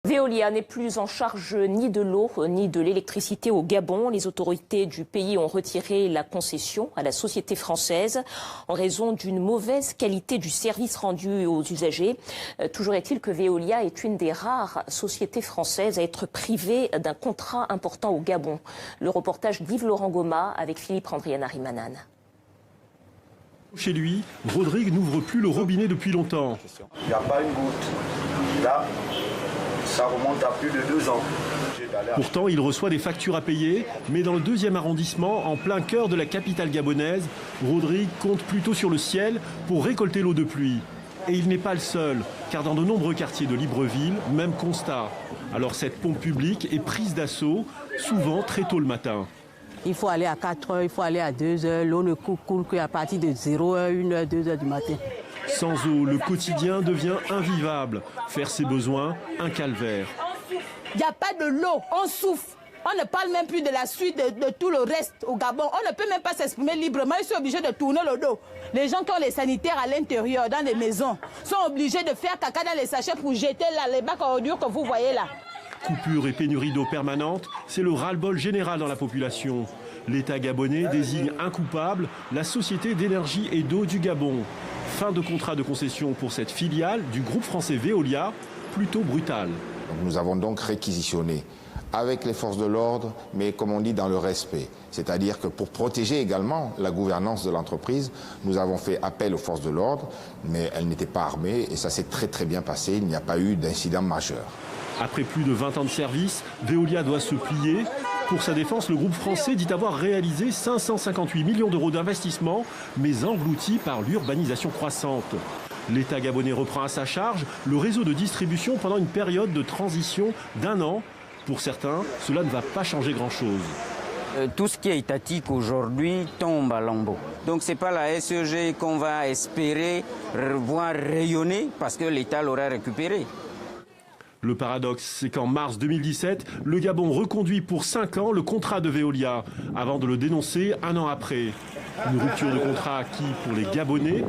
Veolia n'est plus en charge ni de l'eau ni de l'électricité au Gabon. Les autorités du pays ont retiré la concession à la société française en raison d'une mauvaise qualité du service rendu aux usagers. Toujours est-il que Veolia est une des rares sociétés françaises à être privée d'un contrat important au Gabon. Le reportage d'Yves-Laurent Goma avec Philippe Andriana-Rimanan. Chez lui, Rodrigue n'ouvre plus le robinet depuis longtemps. Il n'y a pas une goutte. Là, ça remonte à plus de 2 ans. Pourtant, il reçoit des factures à payer, mais dans le 2e arrondissement, en plein cœur de la capitale gabonaise, Rodrigue compte plutôt sur le ciel pour récolter l'eau de pluie. Et il n'est pas le seul, car dans de nombreux quartiers de Libreville, même constat. Alors cette pompe publique est prise d'assaut, souvent très tôt le matin. Il faut aller à 4 heures, il faut aller à 2 heures, l'eau ne coule qu'à partir de 0 heure, 1 heure, 2 heures du matin. Sans eau, le quotidien devient invivable. Faire ses besoins, un calvaire. Il n'y a pas de l'eau, on souffre. On ne parle même plus de la suite de tout le reste au Gabon. On ne peut même pas s'exprimer librement. Ils sont obligés de tourner le dos. Les gens qui ont les sanitaires à l'intérieur, dans les maisons, sont obligés de faire caca dans les sachets pour jeter là, les bacs à ordures que vous voyez là. Coupure et pénurie d'eau permanente, c'est le ras-le-bol général dans la population. L'État gabonais désigne un coupable, la Société d'énergie et d'eau du Gabon. Fin de contrat de concession pour cette filiale du groupe français Veolia, plutôt brutale. Nous avons donc réquisitionné avec les forces de l'ordre, mais comme on dit, dans le respect. C'est-à-dire que pour protéger également la gouvernance de l'entreprise, nous avons fait appel aux forces de l'ordre, mais elles n'étaient pas armées et ça s'est très bien passé. Il n'y a pas eu d'incident majeur. Après plus de 20 ans de service, Veolia doit se plier. Pour sa défense, le groupe français dit avoir réalisé 558 millions d'euros d'investissement, mais englouti par l'urbanisation croissante. L'État gabonais reprend à sa charge le réseau de distribution pendant une période de transition d'1 an. Pour certains, cela ne va pas changer grand-chose. Tout ce qui est étatique aujourd'hui tombe à lambeaux. Donc ce n'est pas la SEG qu'on va espérer voir rayonner parce que l'État l'aurait récupéré. Le paradoxe, c'est qu'en mars 2017, le Gabon reconduit pour 5 ans le contrat de Veolia, avant de le dénoncer 1 an après. Une rupture de contrat qui, pour les Gabonais,